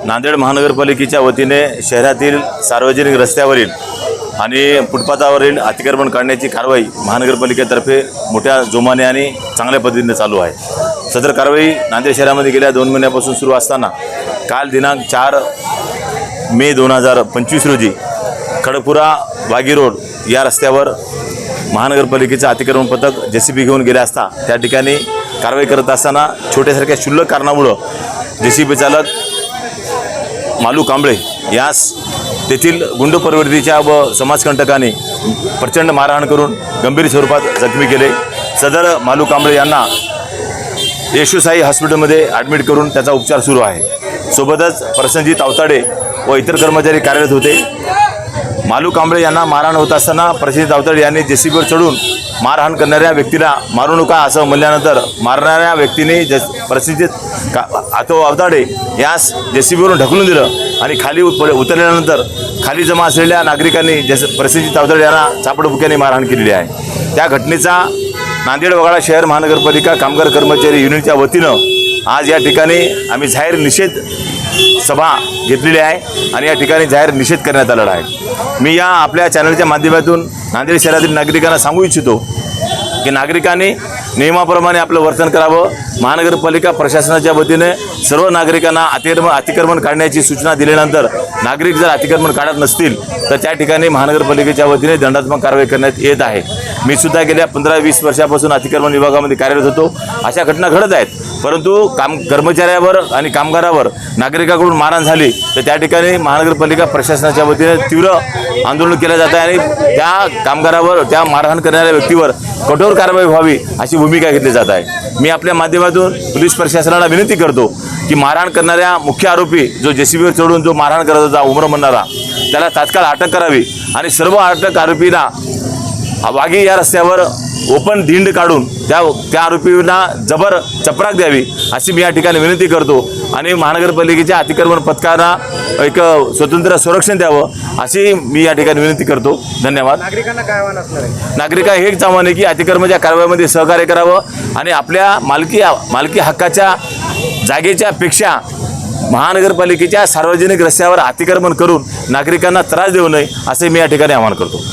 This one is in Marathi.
नांदेड महानगरपालिकेच्या वतीने शहरातील सार्वजनिक रस्त्यावरील आणि फुटपाथावरील अतिक्रमण काढण्याची कारवाई महानगरपालिकेतर्फे मोठ्या जोमाने आणि चांगल्या पद्धतीने चालू आहे। सदर कारवाई नांदेड शहरामध्ये गेल्या 2 महिन्यापासून सुरू असताना काल दिनांक 4 मे 2025 रोजी खडपुरा वागी रोड या रस्त्यावर महानगरपालिकेचं अतिक्रमण पथक जेसीबी घेऊन गेले असता त्या ठिकाणी कारवाई करत असताना छोट्यासारख्या क्षुल्लक कारणामुळे जेसीबी चालक मालू कांबळे यास तेथील गुंड प्रवृत्तीच्या व समाजकंटकाने प्रचंड मारहाण करून गंभीर स्वरूपात जखमी केले। सदर मालू कांबळे यांना यशोसाई हॉस्पिटलमध्ये ॲडमिट करून त्याचा उपचार सुरू आहे। सोबतच प्रसंजित अवताडे व इतर कर्मचारी कार्यरत होते। मालू कांबळे यांना मारहाण होत असताना प्रसंजित अवताडे यांनी जेसीबीवर चढून मारहाण करणाऱ्या व्यक्तीला मारू नका असं म्हणल्यानंतर मारणाऱ्या व्यक्तीने प्रसंजित अवताडे यास जेसीबीवरून ढकलून दिलं आणि खाली उतरल्यानंतर खाली जमा असलेल्या नागरिकांनी प्रसंजित अवताडे यांना चापडबुक्याने मारहाण केलेली आहे। त्या घटनेचा नांदेड वगळा शहर महानगरपालिका कामगार कर्मचारी युनिटच्या वतीनं आज या ठिकाणी आम्ही जाहीर निषेध सभा घेतलेली आहे आणि या ठिकाणी जाहीर निषेध करण्यात आलेला आहे। मी या आपल्या चॅनलच्या माध्यमातून नांदेड शहरातील नागरिकांना सांगू इच्छितो की नागरिकांनी नियमाप्रमाणे आपलं वर्तन करावं। महानगरपालिका प्रशासनाच्या वतीने सर्व नागरिकांना अतिक्रमण काढण्याची सूचना दिल्यानंतर नागरिक जर अतिक्रमण काढत नसतील तर त्या ठिकाणी महानगरपालिकेच्या वतीने दंडात्मक कारवाई करण्यात येत आहे। मी सुद्धा गेल्या 15-20 वर्षापासून अतिक्रमण विभागामध्ये कार्यरत होतो। अशा घटना घडत आहेत, परंतु कर्मचाऱ्यावर आणि कामगारावर नागरिकांकडून मारहाण झाली तर त्या ठिकाणी महानगरपालिका प्रशासनाच्या वतीने तीव्र आंदोलन केलं जात आहे आणि त्या कामगारावर त्या मारहाण करणाऱ्या व्यक्तीवर कठोर कारवाई व्हावी अशी भूमिका घेतली जात आहे। मी आपल्या माध्यमातून पोलीस प्रशासनाला विनंती करतो की मारहाण करणाऱ्या मुख्य आरोपी जो जेसीबीवर चढून जो मारहाण करत होता उमर म्हणणारा त्याला तात्काळ अटक करावी आणि सर्व अटक आरोपीला वागी या रस्त्यावर ओपन धिंड काढून त्या आरोपींना जबर चपराक द्यावी अशी मी या ठिकाणी विनंती करतो आणि महानगरपालिकेच्या अतिक्रमण पथकांना एक स्वतंत्र संरक्षण द्यावं अशी मी या ठिकाणी विनंती करतो। धन्यवाद। नागरिकांना काय आव्हान असणार आहे? नागरिकांना हेच आव्हान आहे की अतिक्रमणाच्या कारवाईमध्ये सहकार्य करावं आणि आपल्या मालकी हक्काच्या जागेच्या पेक्षा महानगरपालिकेच्या सार्वजनिक रस्त्यावर अतिक्रमण करून नागरिकांना त्रास देऊ नये असे मी या ठिकाणी आवाहन करतो।